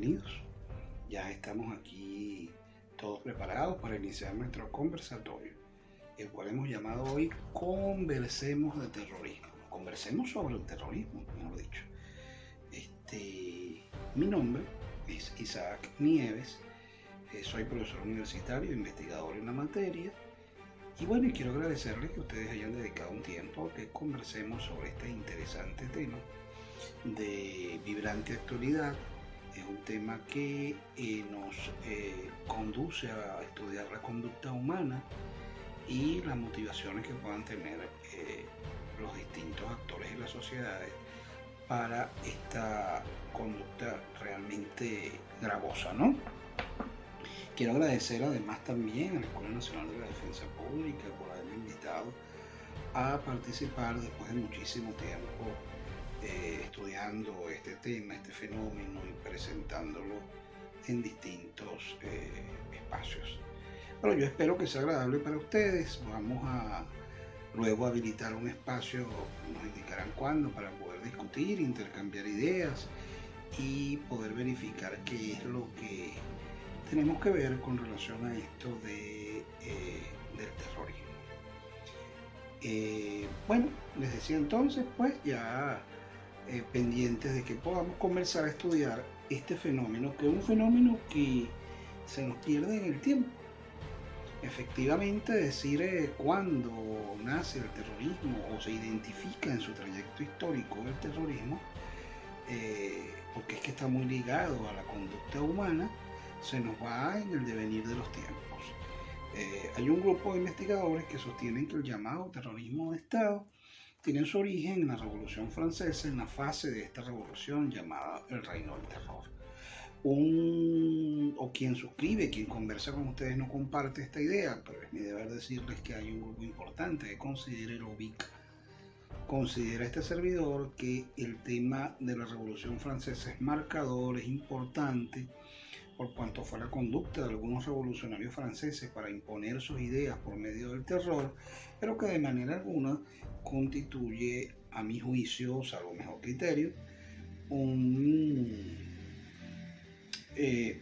bienvenidos. Ya estamos aquí todos preparados para iniciar nuestro conversatorio, el cual hemos llamado hoy Conversemos de Terrorismo. Conversemos sobre el terrorismo, mejor dicho. Mi nombre es Isaac Nieves, soy profesor universitario, investigador en la materia. Y bueno, y quiero agradecerles que ustedes hayan dedicado un tiempo a que conversemos sobre este interesante tema de vibrante actualidad. Es un tema que nos conduce a estudiar la conducta humana y las motivaciones que puedan tener los distintos actores de las sociedades para esta conducta realmente gravosa, ¿no? Quiero agradecer además también a la Escuela Nacional de la Defensa Pública por haberme invitado a participar después de muchísimo tiempo estudiando este tema, este fenómeno y presentándolo en distintos espacios. Pero yo espero que sea agradable para ustedes. Vamos a luego habilitar un espacio, nos indicarán cuándo, para poder discutir, intercambiar ideas y poder verificar qué es lo que tenemos que ver con relación a esto del terrorismo. Bueno, les decía entonces, pues ya pendientes de que podamos comenzar a estudiar este fenómeno, que es un fenómeno que se nos pierde en el tiempo. Efectivamente, decir cuándo nace el terrorismo o se identifica en su trayecto histórico el terrorismo, porque es que está muy ligado a la conducta humana, se nos va en el devenir de los tiempos. Hay un grupo de investigadores que sostienen que el llamado terrorismo de Estado tiene su origen en la Revolución Francesa, en la fase de esta revolución llamada el Reino del Terror. Quien suscribe, quien conversa con ustedes no comparte esta idea, pero es mi deber decirles que hay un grupo importante que considera el OBIC. Considera este servidor que el tema de la Revolución Francesa es marcador, es importante, por cuanto fue la conducta de algunos revolucionarios franceses para imponer sus ideas por medio del terror, pero que de manera alguna constituye, a mi juicio, salvo mejor criterio, un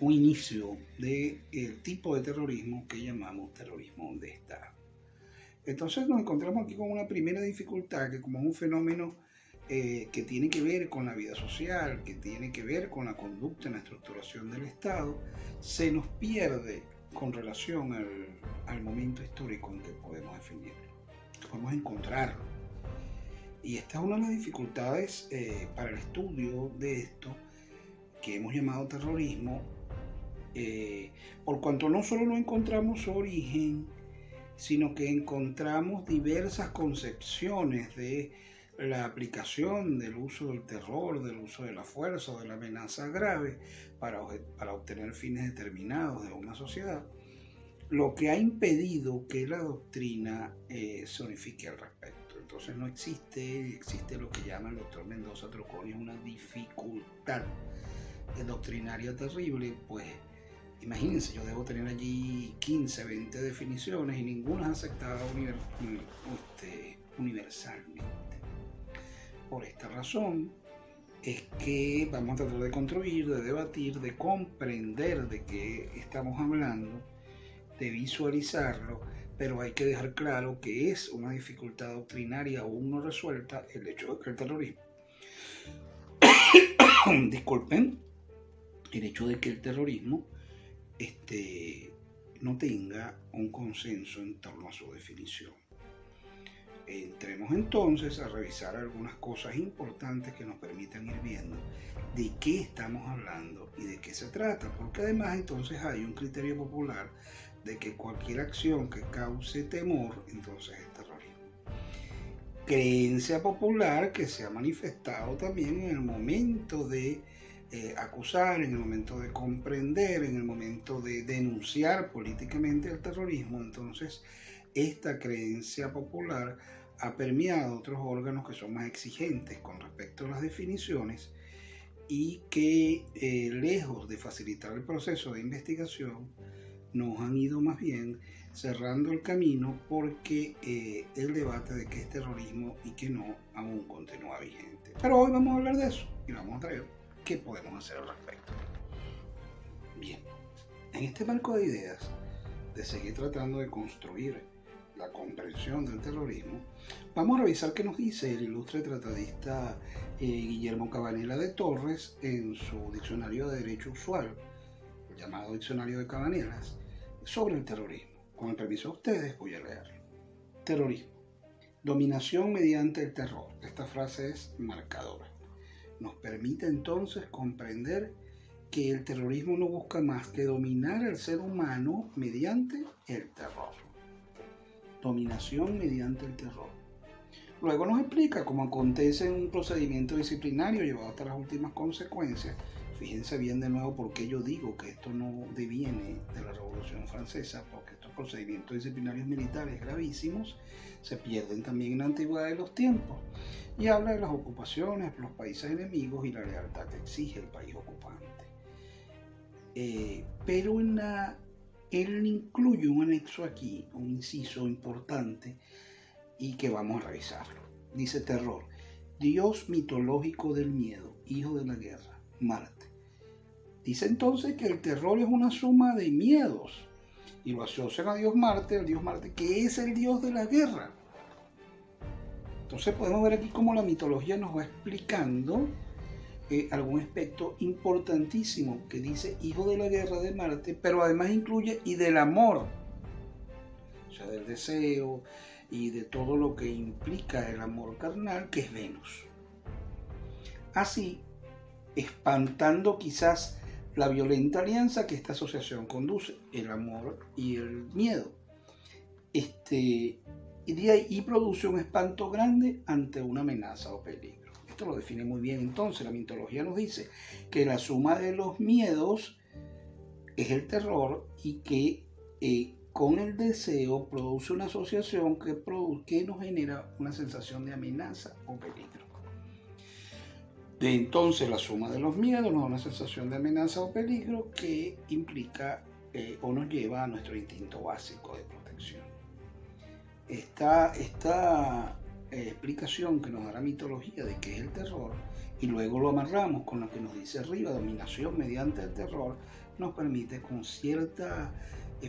inicio del tipo de terrorismo que llamamos terrorismo de Estado. Entonces nos encontramos aquí con una primera dificultad, que como es un fenómeno que tiene que ver con la vida social, que tiene que ver con la conducta en la estructuración del Estado, se nos pierde con relación al momento histórico en que podemos definirlo, podemos encontrarlo. Y esta es una de las dificultades para el estudio de esto que hemos llamado terrorismo, por cuanto no solo no encontramos su origen, sino que encontramos diversas concepciones de la aplicación del uso del terror, del uso de la fuerza o de la amenaza grave para obtener fines determinados de una sociedad, lo que ha impedido que la doctrina se unifique al respecto. Entonces no existe lo que llama el doctor Mendoza Troconi una dificultad doctrinaria terrible. Pues imagínense, yo debo tener allí 15, 20 definiciones y ninguna es aceptada universalmente. Por esta razón es que vamos a tratar de construir, de debatir, de comprender de qué estamos hablando, de visualizarlo, pero hay que dejar claro que es una dificultad doctrinaria aún no resuelta el hecho de que el terrorismo disculpen, el hecho de que el terrorismo no tenga un consenso en torno a su definición. Entremos entonces a revisar algunas cosas importantes que nos permitan ir viendo de qué estamos hablando y de qué se trata, porque además entonces hay un criterio popular de que cualquier acción que cause temor entonces es terrorismo. Creencia popular que se ha manifestado también en el momento de acusar, en el momento de comprender, en el momento de denunciar políticamente el terrorismo. Entonces esta creencia popular ha permeado otros órganos que son más exigentes con respecto a las definiciones y que lejos de facilitar el proceso de investigación nos han ido más bien cerrando el camino, porque el debate de qué es terrorismo y qué no aún continúa vigente. Pero hoy vamos a hablar de eso y vamos a traer qué podemos hacer al respecto. Bien, en este marco de ideas, de seguir tratando de construir la comprensión del terrorismo, vamos a revisar qué nos dice el ilustre tratadista Guillermo Cabanela de Torres en su diccionario de Derecho Usual, el llamado Diccionario de Cabanelas, sobre el terrorismo. Con el permiso de ustedes voy a leerlo. Terrorismo. Dominación mediante el terror. Esta frase es marcadora. Nos permite entonces comprender que el terrorismo no busca más que dominar al ser humano mediante el terror. Dominación mediante el terror. Luego nos explica cómo acontece en un procedimiento disciplinario llevado hasta las últimas consecuencias. Fíjense bien de nuevo por qué yo digo que esto no deviene de la Revolución Francesa, porque estos procedimientos disciplinarios militares gravísimos se pierden también en la antigüedad de los tiempos. Y habla de las ocupaciones, los países enemigos y la lealtad que exige el país ocupante. Pero él incluye un anexo aquí, un inciso importante y que vamos a revisarlo. Dice terror, dios mitológico del miedo, hijo de la guerra, Marte. Dice entonces que el terror es una suma de miedos y lo asocian a Dios Marte, el dios Marte, que es el dios de la guerra. Entonces podemos ver aquí cómo la mitología nos va explicando algún aspecto importantísimo que dice hijo de la guerra de Marte, pero además incluye y del amor, o sea, del deseo y de todo lo que implica el amor carnal, que es Venus. Así, espantando quizás la violenta alianza que esta asociación conduce, el amor y el miedo. Y produce un espanto grande ante una amenaza o peligro. Esto lo define muy bien entonces. La mitología nos dice que la suma de los miedos es el terror y que con el deseo produce una asociación que nos genera una sensación de amenaza o peligro. Entonces la suma de los miedos nos da una sensación de amenaza o peligro que implica o nos lleva a nuestro instinto básico de protección. Esta explicación que nos da la mitología de qué es el terror y luego lo amarramos con lo que nos dice arriba, dominación mediante el terror, nos permite con cierta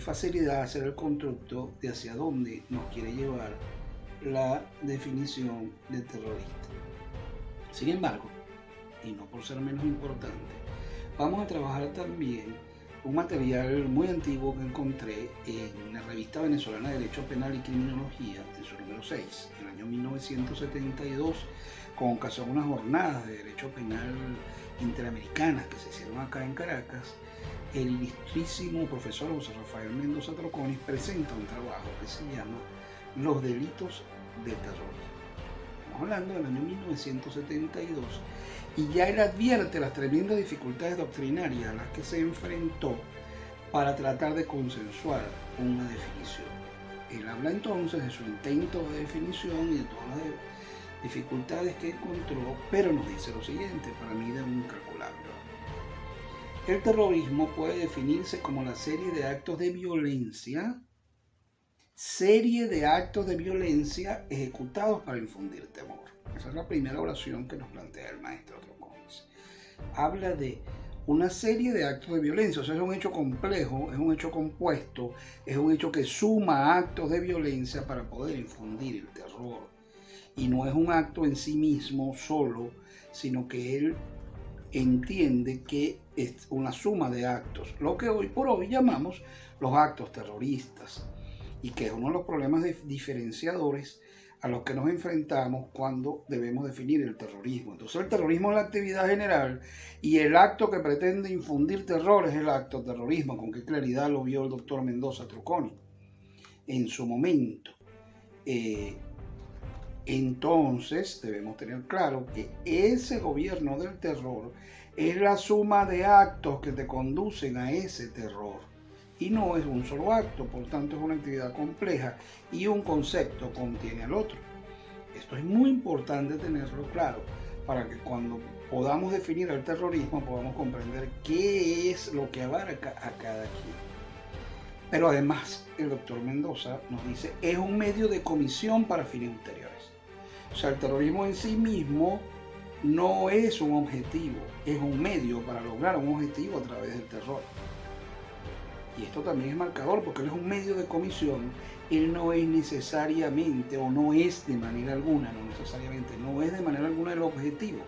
facilidad hacer el constructo de hacia dónde nos quiere llevar la definición de terrorista. Sin embargo, y no por ser menos importante, vamos a trabajar también un material muy antiguo que encontré en la revista venezolana de Derecho Penal y Criminología, en su número 6, en el año 1972, con ocasión de unas jornadas de Derecho Penal interamericanas que se hicieron acá en Caracas. El ilustrísimo profesor José Rafael Mendoza Troconis presenta un trabajo que se llama Los delitos de terrorismo. Estamos hablando del año 1972 y ya él advierte las tremendas dificultades doctrinarias a las que se enfrentó para tratar de consensuar una definición. Él habla entonces de su intento de definición y de todas las dificultades que encontró, pero nos dice lo siguiente, para mí de un calculable. El terrorismo puede definirse como la serie de actos de violencia ejecutados para infundir temor. Esa es la primera oración que nos plantea el maestro Troconis. Habla de una serie de actos de violencia, o sea, es un hecho complejo, es un hecho compuesto, es un hecho que suma actos de violencia para poder infundir el terror. Y no es un acto en sí mismo solo, sino que él entiende que es una suma de actos, lo que hoy por hoy llamamos los actos terroristas, y que es uno de los problemas diferenciadores a los que nos enfrentamos cuando debemos definir el terrorismo. Entonces el terrorismo es la actividad general y el acto que pretende infundir terror es el acto terrorismo. Con qué claridad lo vio el doctor Mendoza Troconis en su momento. Entonces debemos tener claro que ese gobierno del terror es la suma de actos que te conducen a ese terror. Y no es un solo acto, por tanto es una actividad compleja y un concepto contiene al otro. Esto es muy importante tenerlo claro para que cuando podamos definir el terrorismo podamos comprender qué es lo que abarca a cada quien. Pero además el doctor Mendoza nos dice es un medio de comisión para fines ulteriores. O sea, el terrorismo en sí mismo no es un objetivo, es un medio para lograr un objetivo a través del terror. y esto también es marcador porque él es un medio de comisión, él no es necesariamente, o no es de manera alguna, no es de manera alguna el objetivo.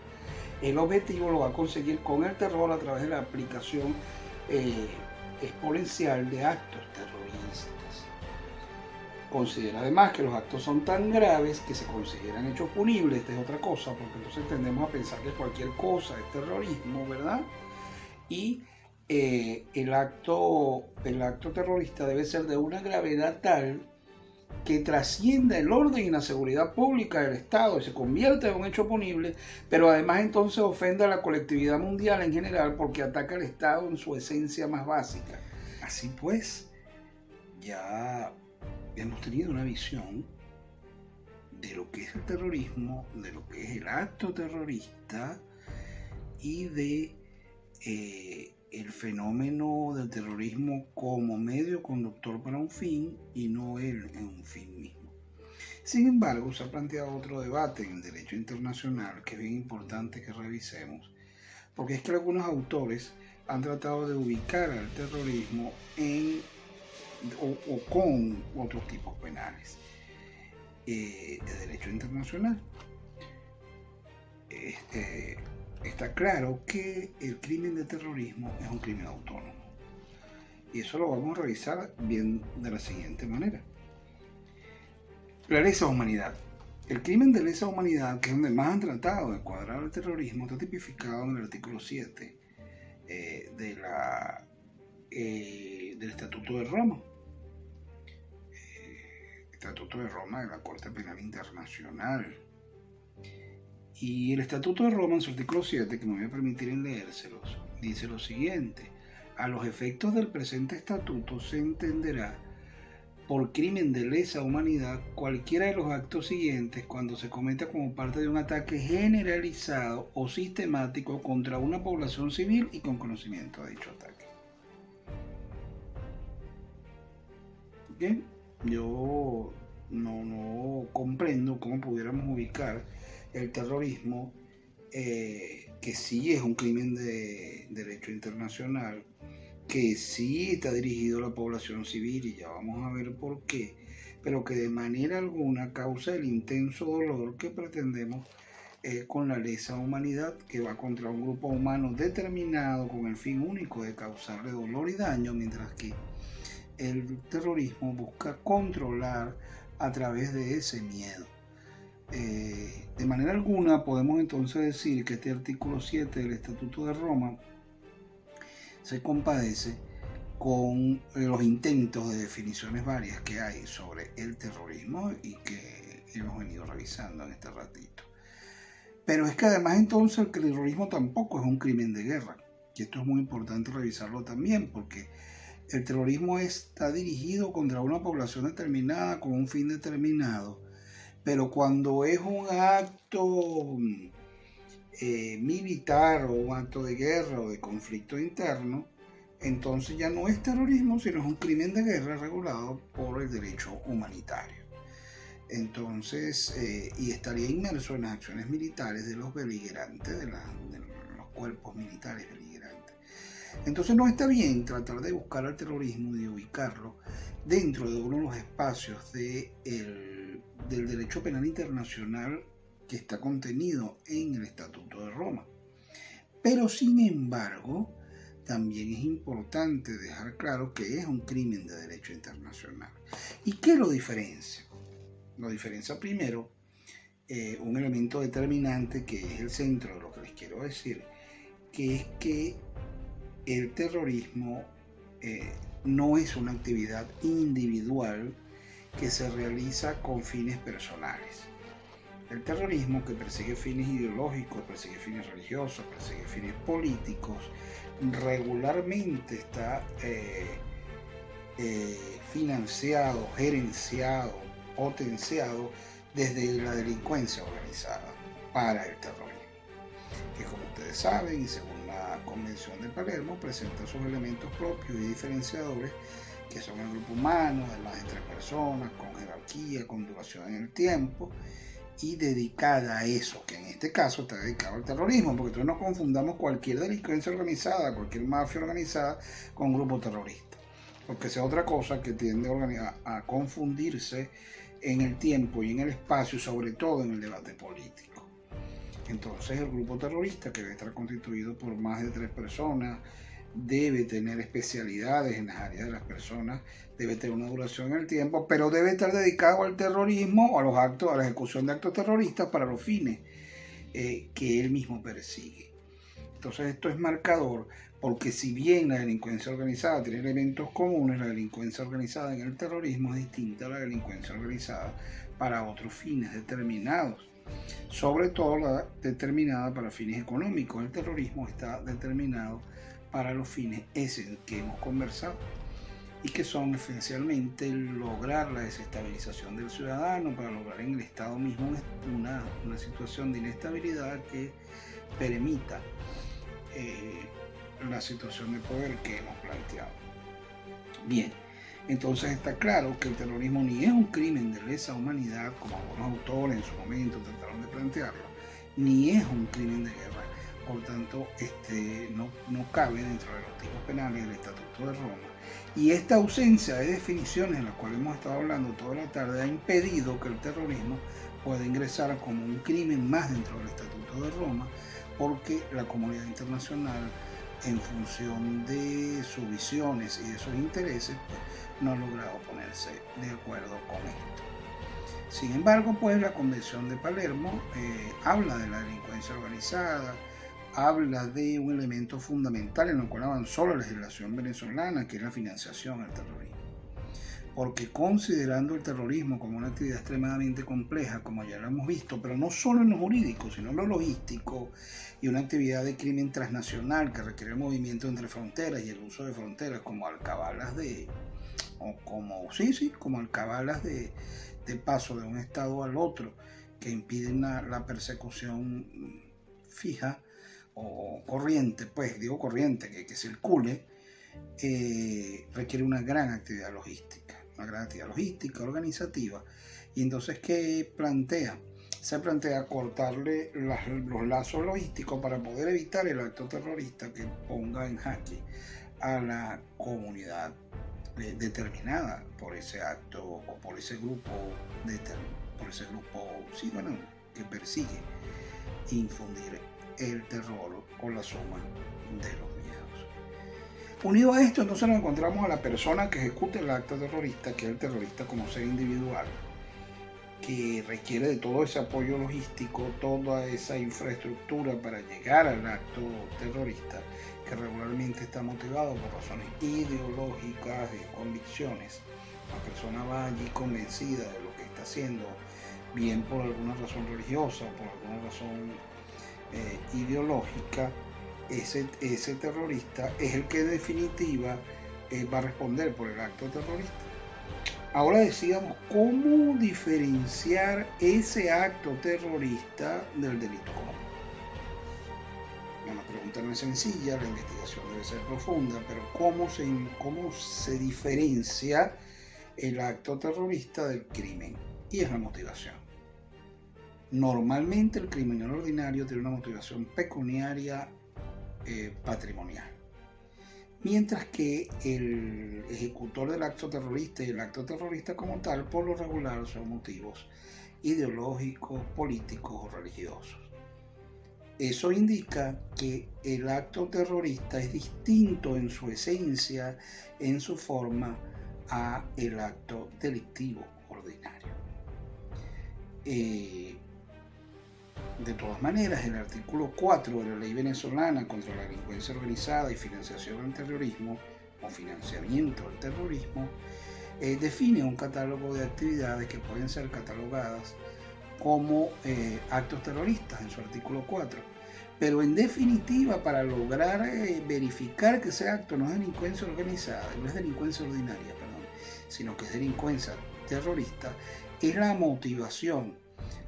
El objetivo lo va a conseguir con el terror a través de la aplicación exponencial de actos terroristas. Considera además que los actos son tan graves que se consideran hechos punibles. Esta es otra cosa, porque entonces tendemos a pensar que cualquier cosa es terrorismo, ¿verdad? Y el acto terrorista debe ser de una gravedad tal que trascienda el orden y la seguridad pública del Estado y se convierta en un hecho punible, pero además entonces ofenda a la colectividad mundial en general porque ataca al Estado en su esencia más básica. Así pues, ya hemos tenido una visión de lo que es el terrorismo, de lo que es el acto terrorista y de el fenómeno del terrorismo como medio conductor para un fin y no él en un fin mismo. Sin embargo, se ha planteado otro debate en el derecho internacional que es bien importante que revisemos, porque es que algunos autores han tratado de ubicar al terrorismo en o con otros tipos penales de derecho internacional. Está claro que el crimen de terrorismo es un crimen autónomo, y eso lo vamos a revisar bien de la siguiente manera. La lesa humanidad. El crimen de lesa humanidad, que es donde más han tratado de cuadrar el terrorismo, está tipificado en el artículo 7 del Estatuto de Roma. Estatuto de Roma de la Corte Penal Internacional. Y el Estatuto de Roma, en su artículo 7, que me voy a permitir leérselos, dice lo siguiente: a los efectos del presente estatuto se entenderá por crimen de lesa humanidad cualquiera de los actos siguientes cuando se cometa como parte de un ataque generalizado o sistemático contra una población civil y con conocimiento de dicho ataque. Bien, yo no comprendo cómo pudiéramos ubicar el terrorismo, que sí es un crimen de derecho internacional, que sí está dirigido a la población civil, y ya vamos a ver por qué, pero que de manera alguna causa el intenso dolor que pretendemos con la lesa humanidad, que va contra un grupo humano determinado con el fin único de causarle dolor y daño, mientras que el terrorismo busca controlar a través de ese miedo. De manera alguna podemos entonces decir que este artículo 7 del Estatuto de Roma se compadece con los intentos de definiciones varias que hay sobre el terrorismo y que hemos venido revisando en este ratito. Pero es que además entonces el terrorismo tampoco es un crimen de guerra, y esto es muy importante revisarlo también, porque el terrorismo está dirigido contra una población determinada con un fin determinado, pero cuando es un acto militar o un acto de guerra o de conflicto interno, entonces ya no es terrorismo, sino es un crimen de guerra regulado por el derecho humanitario. Entonces, y estaría inmerso en las acciones militares de los beligerantes, de los cuerpos militares beligerantes. Entonces no está bien tratar de buscar al terrorismo y de ubicarlo dentro de uno de los espacios del derecho penal internacional que está contenido en el Estatuto de Roma. Pero sin embargo, también es importante dejar claro que es un crimen de derecho internacional. ¿Y qué lo diferencia? Lo diferencia primero un elemento determinante que es el centro de lo que les quiero decir, que es que el terrorismo no es una actividad individual que se realiza con fines personales. El terrorismo, que persigue fines ideológicos, persigue fines religiosos, persigue fines políticos, regularmente está financiado, gerenciado, potenciado desde la delincuencia organizada para el terrorismo, que, como ustedes saben y según la Convención de Palermo, presenta sus elementos propios y diferenciadores, que son el grupo humano, de más de 3 personas, con jerarquía, con duración en el tiempo, y dedicada a eso, que en este caso está dedicado al terrorismo, porque entonces no confundamos cualquier delincuencia organizada, cualquier mafia organizada con un grupo terrorista. porque esa es otra cosa que tiende a confundirse en el tiempo y en el espacio, sobre todo en el debate político. Entonces el grupo terrorista, que debe estar constituido por más de 3 personas, debe tener especialidades en las áreas de las personas, debe tener una duración en el tiempo, pero debe estar dedicado al terrorismo o a los actos, a la ejecución de actos terroristas para los fines que él mismo persigue. Entonces esto es marcador, porque si bien la delincuencia organizada tiene elementos comunes, la delincuencia organizada en el terrorismo es distinta a la delincuencia organizada para otros fines determinados, sobre todo la determinada para fines económicos. El terrorismo está determinado para los fines que hemos conversado y que son esencialmente lograr la desestabilización del ciudadano, para lograr en el Estado mismo una situación de inestabilidad que permita la situación de poder que hemos planteado. Bien, entonces está claro que el terrorismo ni es un crimen de lesa humanidad, como algunos autores en su momento trataron de plantearlo, ni es un crimen de guerra. Por tanto, no cabe dentro de los tipos penales del Estatuto de Roma. Y esta ausencia de definiciones, en las cuales hemos estado hablando toda la tarde, ha impedido que el terrorismo pueda ingresar como un crimen más dentro del Estatuto de Roma, porque la comunidad internacional, en función de sus visiones y de sus intereses, pues, no ha logrado ponerse de acuerdo con esto. Sin embargo, pues la Convención de Palermo habla de la delincuencia organizada, habla de un elemento fundamental en el cual avanzó la legislación venezolana, que es la financiación al terrorismo. Porque considerando el terrorismo como una actividad extremadamente compleja, como ya lo hemos visto, pero no solo en lo jurídico, sino en lo logístico, y una actividad de crimen transnacional que requiere el movimiento entre fronteras y el uso de fronteras como alcabalas como alcabalas de paso de un estado al otro, que impiden la persecución fija o corriente, que circule, requiere una gran actividad logística, organizativa. Y entonces, ¿qué plantea? Se plantea cortarle los lazos logísticos para poder evitar el acto terrorista que ponga en jaque a la comunidad determinada por ese acto o por ese grupo que persigue infundir el terror con la suma de los miedos. Unido a esto, entonces nos encontramos a la persona que ejecuta el acto terrorista, que es el terrorista como ser individual, que requiere de todo ese apoyo logístico, toda esa infraestructura para llegar al acto terrorista, que regularmente está motivado por razones ideológicas, de convicciones. La persona va allí convencida de lo que está haciendo, bien por alguna razón religiosa o por alguna razón ideológica. Ese terrorista es el que en definitiva va a responder por el acto terrorista. Ahora decíamos cómo diferenciar ese acto terrorista del delito común. La pregunta no es sencilla, la investigación debe ser profunda, pero ¿cómo se diferencia el acto terrorista del crimen? Y es la motivación. Normalmente el criminal ordinario tiene una motivación pecuniaria patrimonial, mientras que el ejecutor del acto terrorista y el acto terrorista como tal, por lo regular, son motivos ideológicos, políticos o religiosos. Eso indica que el acto terrorista es distinto en su esencia, en su forma, a el acto delictivo ordinario. De todas maneras, el artículo 4 de la Ley Venezolana contra la Delincuencia Organizada y Financiación del Terrorismo, o financiamiento del terrorismo, define un catálogo de actividades que pueden ser catalogadas como actos terroristas en su artículo 4. Pero en definitiva, para lograr verificar que ese acto no es delincuencia organizada, no es delincuencia ordinaria, sino que es delincuencia terrorista, es la motivación,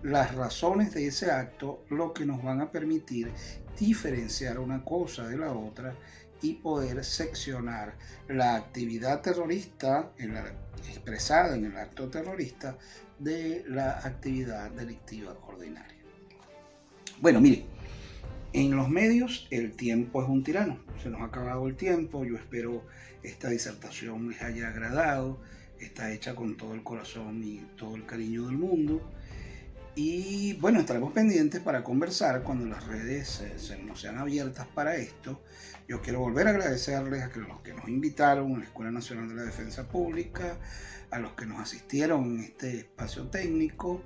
las razones de ese acto lo que nos van a permitir diferenciar una cosa de la otra y poder seccionar la actividad terrorista expresada en el acto terrorista de la actividad delictiva ordinaria. Bueno, mire, En los medios el tiempo es un tirano, se nos ha acabado el tiempo. Yo espero esta disertación les haya agradado, está hecha con todo el corazón y todo el cariño del mundo. Y bueno, estaremos pendientes para conversar cuando las redes nos sean abiertas para esto. Yo quiero volver a agradecerles a los que nos invitaron a la Escuela Nacional de la Defensa Pública, a los que nos asistieron en este espacio técnico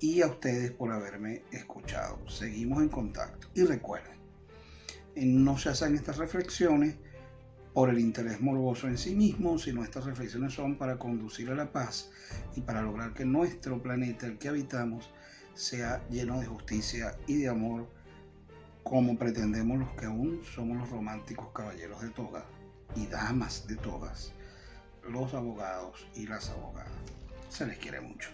y a ustedes por haberme escuchado. Seguimos en contacto y recuerden, no se hacen estas reflexiones por el interés morboso en sí mismo, sino estas reflexiones son para conducir a la paz y para lograr que nuestro planeta, el que habitamos, sea lleno de justicia y de amor, como pretendemos los que aún somos los románticos caballeros de toga y damas de togas, los abogados y las abogadas. Se les quiere mucho.